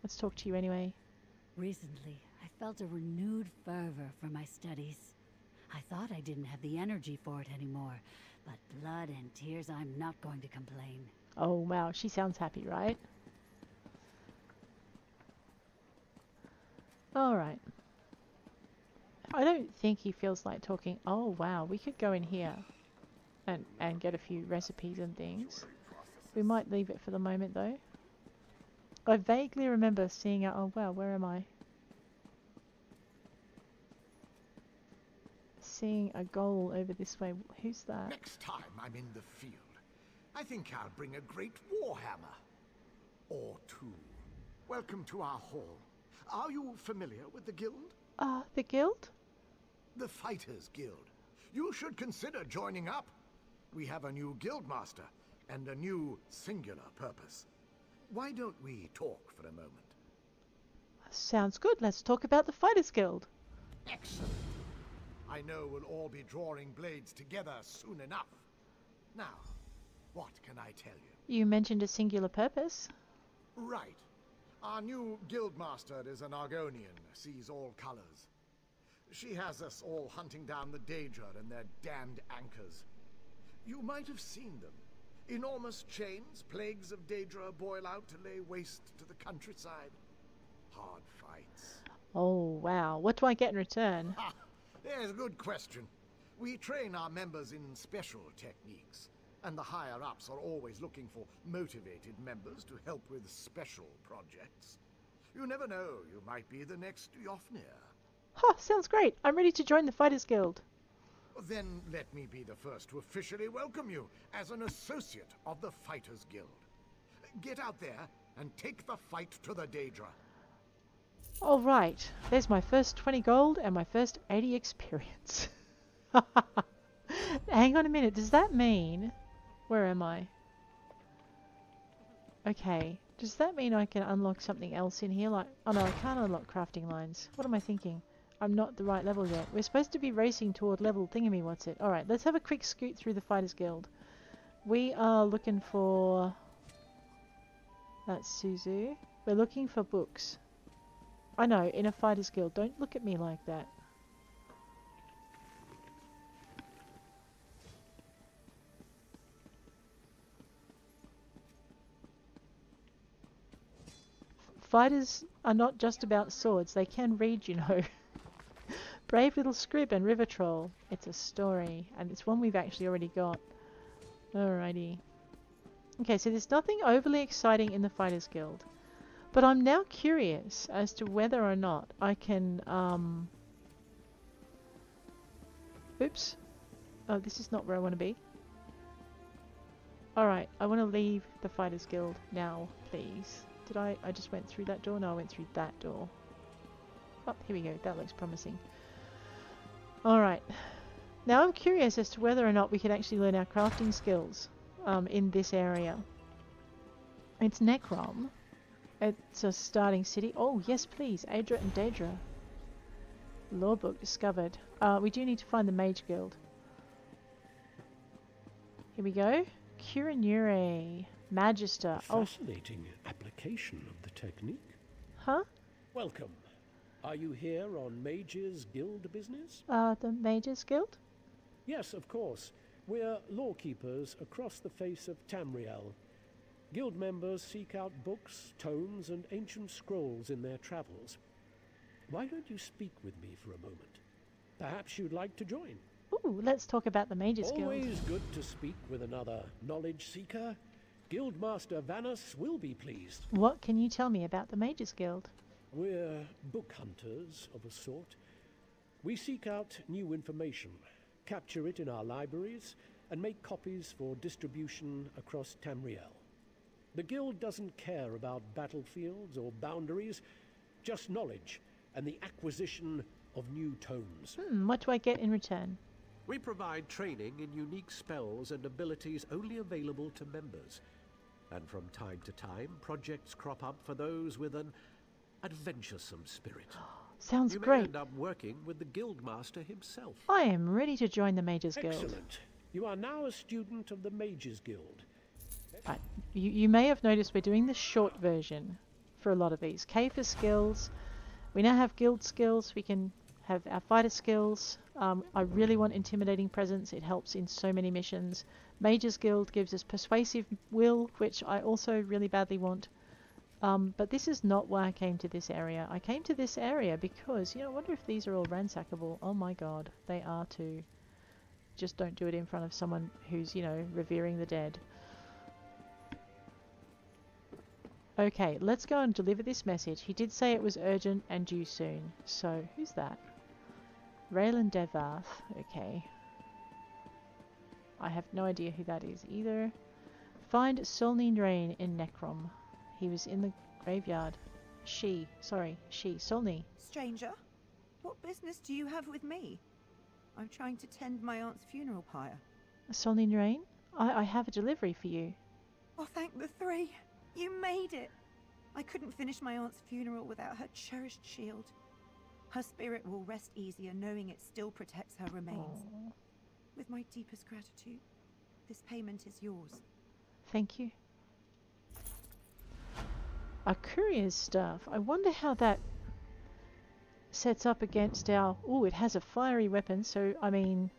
Let's talk to you anyway. Recently, I felt a renewed fervor for my studies. I thought I didn't have the energy for it anymore, but blood and tears, I'm not going to complain. Oh wow, she sounds happy, right? Alright. I don't think he feels like talking. Oh wow, we could go in here and get a few recipes and things. We might leave it for the moment though. I vaguely remember seeing it. Oh wow, where am I? Seeing a goal over this way. Who's that? Next time I'm in the field, I think I'll bring a great warhammer. Or two. Welcome to our hall. Are you familiar with the guild? The guild? The Fighters Guild. You should consider joining up. We have a new guild master and a new singular purpose. Why don't we talk for a moment? Sounds good. Let's talk about the Fighters Guild. Excellent. I know we'll all be drawing blades together soon enough. Now, what can I tell you? You mentioned a singular purpose. Right. Our new guild master is an Argonian, sees all colors. She has us all hunting down the Daedra and their damned anchors. You might have seen them. Enormous chains, plagues of Daedra boil out to lay waste to the countryside. Hard fights. Oh wow, what do I get in return? Ha! Yes, good question. We train our members in special techniques, and the higher-ups are always looking for motivated members to help with special projects. You never know, you might be the next Yofnir. Huh, sounds great. I'm ready to join the Fighters Guild. Then let me be the first to officially welcome you as an associate of the Fighters Guild. Get out there and take the fight to the Daedra. Alright, there's my first 20 gold and my first 80 experience. Hang on a minute, does that mean... Where am I? Okay, does that mean I can unlock something else in here? Like, oh no, I can't unlock crafting lines. What am I thinking? I'm not the right level yet. We're supposed to be racing toward level thingamywhatsit. Alright, let's have a quick scoot through the Fighters Guild. We are looking for... That's Suzu. We're looking for books. I know, in a Fighters Guild. Don't look at me like that. Fighters are not just about swords. They can read, you know. Brave Little Scrib and River Troll. It's a story, and it's one we've actually already got. Alrighty. Okay, so there's nothing overly exciting in the Fighters Guild. But I'm now curious as to whether or not I can, Oops. Oh, this is not where I want to be. Alright, I want to leave the Fighters Guild now, please. Did I just went through that door? No, I went through that door. Oh, here we go. That looks promising. Alright. Now I'm curious as to whether or not we can actually learn our crafting skills in this area. It's Necrom. It's a starting city. Oh, yes, please. Adra and Daedra. Law book discovered. We do need to find the Mage Guild. Here we go. Curinure. Magister. Fascinating application of the technique. Huh? Welcome. Are you here on Mages Guild business? The Mages Guild? Yes, of course. We're lawkeepers across the face of Tamriel. Guild members seek out books, tomes, and ancient scrolls in their travels. Why don't you speak with me for a moment? Perhaps you'd like to join. Ooh, let's talk about the Mages Guild. Always good to speak with another knowledge seeker. Guildmaster Vanus will be pleased. What can you tell me about the Mages Guild? We're book hunters of a sort. We seek out new information, capture it in our libraries, and make copies for distribution across Tamriel. The Guild doesn't care about battlefields or boundaries, just knowledge and the acquisition of new tomes. What do I get in return? We provide training in unique spells and abilities only available to members. And from time to time, projects crop up for those with an adventuresome spirit. Sounds you great. may end up working with the Guildmaster himself. I am ready to join the Mages Guild. Excellent. You are now a student of the Mages Guild. Right. You may have noticed we're doing the short version for a lot of these. K for skills. We now have guild skills. We can have our fighter skills. I really want intimidating presence. It helps in so many missions. Mages Guild gives us persuasive will, which I also really badly want. But this is not why I came to this area. I came to this area because, you know, I wonder if these are all ransackable. Oh my god, they are too. Just don't do it in front of someone who's, you know, revering the dead. Okay, let's go and deliver this message. He did say it was urgent and due soon. So, who's that? Raylan Devarth. Okay. I have no idea who that is either. Find Solnine Rain in Necrom. He was in the graveyard. She. Solnine. Stranger, what business do you have with me? I'm trying to tend my aunt's funeral pyre. Solnine Rain? I have a delivery for you. Oh, thank the three. You made it. I couldn't finish my aunt's funeral without her cherished shield. Her spirit will rest easier knowing it still protects her remains. Aww. With my deepest gratitude, this payment is yours. Thank you. A courier's staff. I wonder how that sets up against our... Ooh, it has a fiery weapon, so, I mean,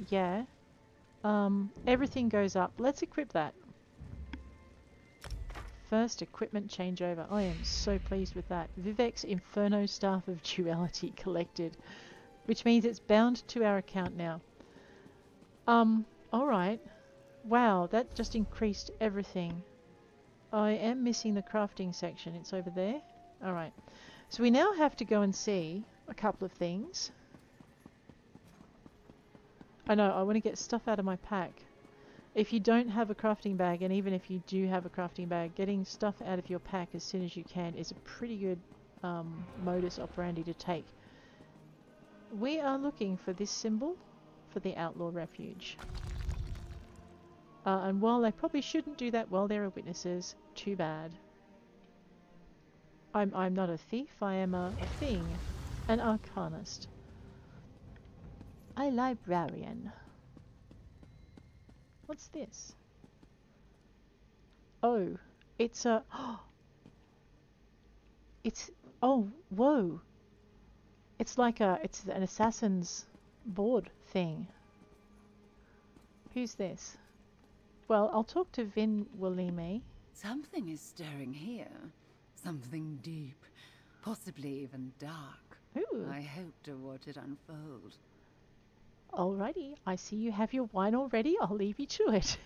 yeah. Everything goes up. Let's equip that. First equipment changeover. I am so pleased with that. Vivek's Inferno Staff of Duality collected. which means it's bound to our account now. Alright. Wow, that just increased everything. I am missing the crafting section. It's over there. Alright. So we now have to go and see a couple of things. I know, I want to get stuff out of my pack. If you don't have a crafting bag, and even if you do have a crafting bag, getting stuff out of your pack as soon as you can is a pretty good modus operandi to take. We are looking for this symbol for the Outlaw Refuge. And while they probably shouldn't do that while there are witnesses, too bad. I'm not a thief, I am a thing. An Arcanist. A librarian. What's this? Oh, it's a... it's... Oh, whoa. It's like it's an assassin's board thing. Who's this? Well, I'll talk to Vin Walimi. Something is stirring here. Something deep. Possibly even dark. Ooh. I hope to watch it unfold. Alrighty, I see you have your wine already. I'll leave you to it.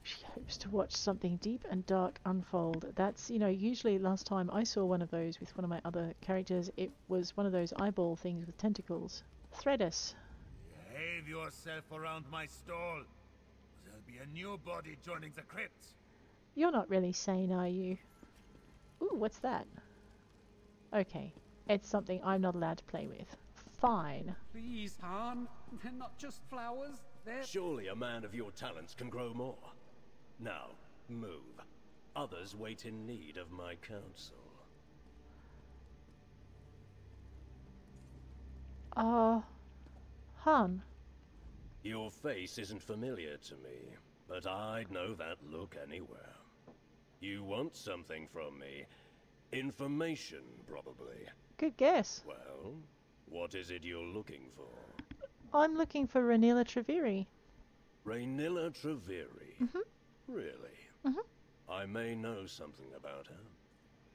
She hopes to watch something deep and dark unfold. That's, you know, usually last time I saw one of those with one of my other characters, it was one of those eyeball things with tentacles. Threadus. Behave yourself around my stall. There'll be a new body joining the crypt. You're not really sane, are you? Ooh, what's that? Okay, it's something I'm not allowed to play with. Fine. Please, Han. They're not just flowers. They're... Surely a man of your talents can grow more. Now, move. Others wait in need of my counsel. Han. Your face isn't familiar to me, but I'd know that look anywhere. You want something from me. Information, probably. Good guess. Well, what is it you're looking for? I'm looking for Ranilla Treviri. Raynilla Treviri? Mm-hmm. Really? Mm-hmm. I may know something about her.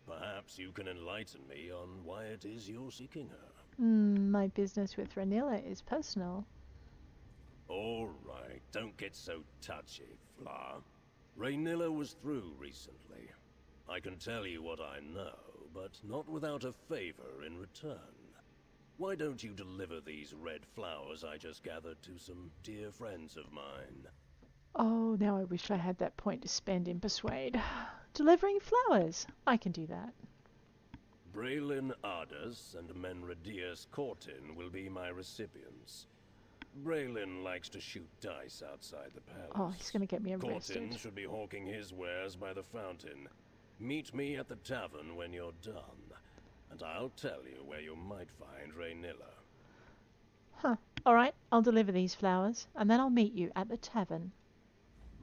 Perhaps you can enlighten me on why it is you're seeking her. My business with Ranilla is personal. All right, don't get so touchy, Fla. Raynilla was through recently. I can tell you what I know, but not without a favor in return. Why don't you deliver these red flowers I just gathered to some dear friends of mine? Oh, now I wish I had that point to spend in Persuade. Delivering flowers. I can do that. Braylin Ardus and Menradius Cortin will be my recipients. Braylin likes to shoot dice outside the palace. Oh, he's going to get me arrested. Cortin should be hawking his wares by the fountain. Meet me at the tavern when you're done, and I'll tell you where you might find Raynilla. Huh. Alright, I'll deliver these flowers, and then I'll meet you at the tavern.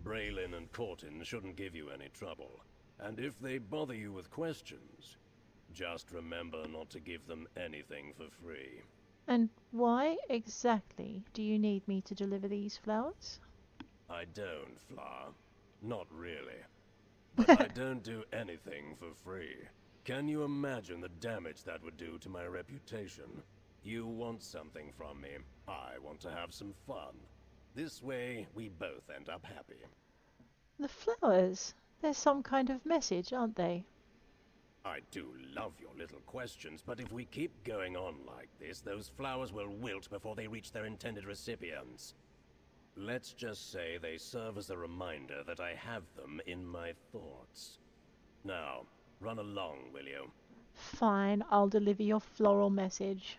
Braylin and Cortin shouldn't give you any trouble, and if they bother you with questions, just remember not to give them anything for free. And why exactly do you need me to deliver these flowers? I don't, Fla. Not really. But I don't do anything for free. Can you imagine the damage that would do to my reputation? You want something from me. I want to have some fun. This way, we both end up happy. The flowers? They're some kind of message, aren't they? I do love your little questions, but if we keep going on like this, those flowers will wilt before they reach their intended recipients. Let's just say they serve as a reminder that I have them in my thoughts. Now, run along, will you? Fine, I'll deliver your floral message.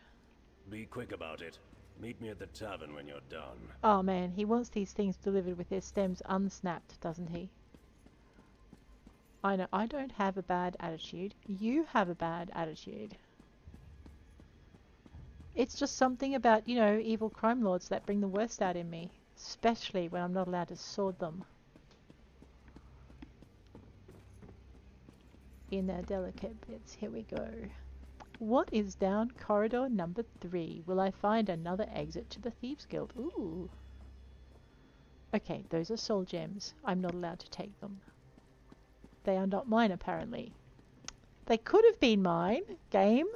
Be quick about it. Meet me at the tavern when you're done. Oh man, he wants these things delivered with their stems unsnapped, doesn't he? I know, I don't have a bad attitude. You have a bad attitude. It's just something about, you know, evil crime lords that bring the worst out in me. Especially when I'm not allowed to sword them. In their delicate bits. Here we go. What is down corridor number 3? Will I find another exit to the Thieves Guild? Ooh. Okay, those are soul gems. I'm not allowed to take them. They are not mine, apparently. They could have been mine. Game.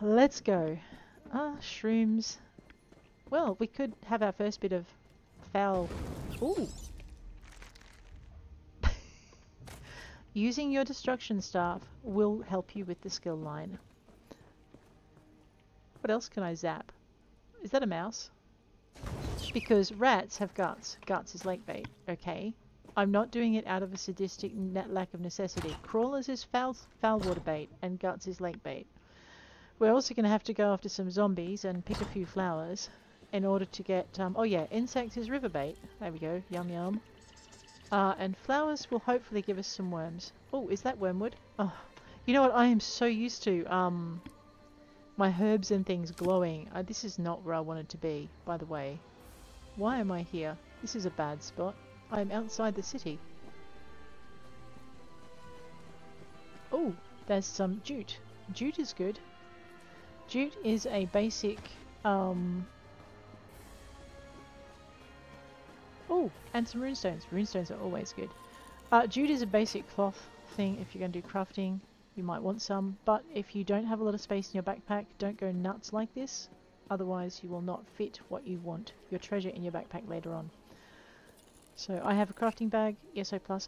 Let's go. Shrooms. Well, we could have our first bit of foul. Ooh. Using your destruction staff will help you with the skill line. What else can I zap? Is that a mouse? Because rats have guts. Guts is lake bait. Okay. I'm not doing it out of a sadistic lack of necessity. Crawlers is foul water bait and guts is lake bait. We're also going to have to go after some zombies and pick a few flowers in order to get... oh yeah, insects is river bait. There we go. Yum yum. And flowers will hopefully give us some worms. Oh, is that wormwood? Oh, you know what? I am so used to my herbs and things glowing. This is not where I wanted to be, by the way. Why am I here? This is a bad spot. I am outside the city. Oh, there's some jute. Jute is good. Jute is a basic... oh, and some runestones. Runestones are always good. Jute is a basic cloth thing. If you're going to do crafting, you might want some. But if you don't have a lot of space in your backpack, don't go nuts like this. Otherwise, you will not fit what you want, your treasure in your backpack later on. So I have a crafting bag. ESO plus.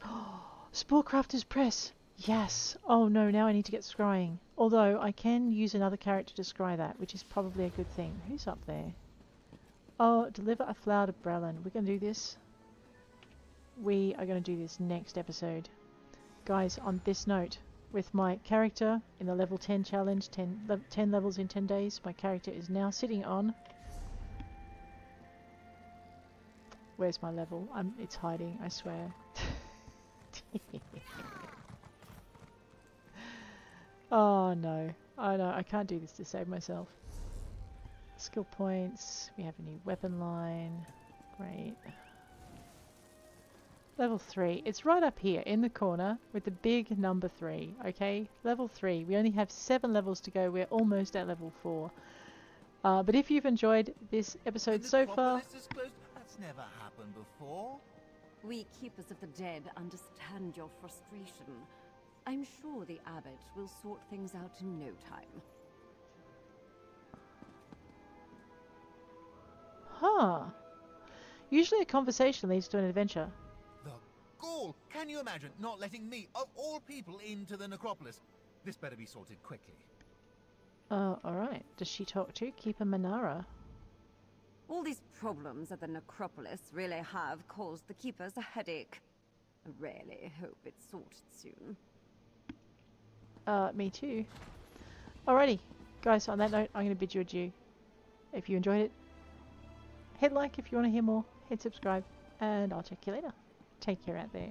Spore crafter's press. Yes. Oh no, now I need to get scrying. Although I can use another character to scry that, which is probably a good thing. Who's up there? Oh, deliver a flower to Brelin. We're going to do this. We are going to do this next episode. Guys, on this note, with my character in the level 10 challenge, 10 levels in 10 days, my character is now sitting on... Where's my level? It's hiding, I swear. Oh no. Oh no, I can't do this to save myself. Skill points. We have a new weapon line. Great. Level 3. It's right up here in the corner with the big number 3. Okay? Level 3. We only have 7 levels to go. We're almost at level 4. But if you've enjoyed this episode so far... That's never happened before. We Keepers of the Dead understand your frustration. I'm sure the Abbot will sort things out in no time. Huh. Usually a conversation leads to an adventure. The gall! Can you imagine not letting me, of all people, into the necropolis? This better be sorted quickly. Alright. Does she talk to Keeper Manara? All these problems at the necropolis really have caused the Keepers a headache. I really hope it's sorted soon. Me too. Alrighty. Guys, on that note, I'm going to bid you adieu. If you enjoyed it, hit like if you want to hear more, hit subscribe, and I'll check you later. Take care out there.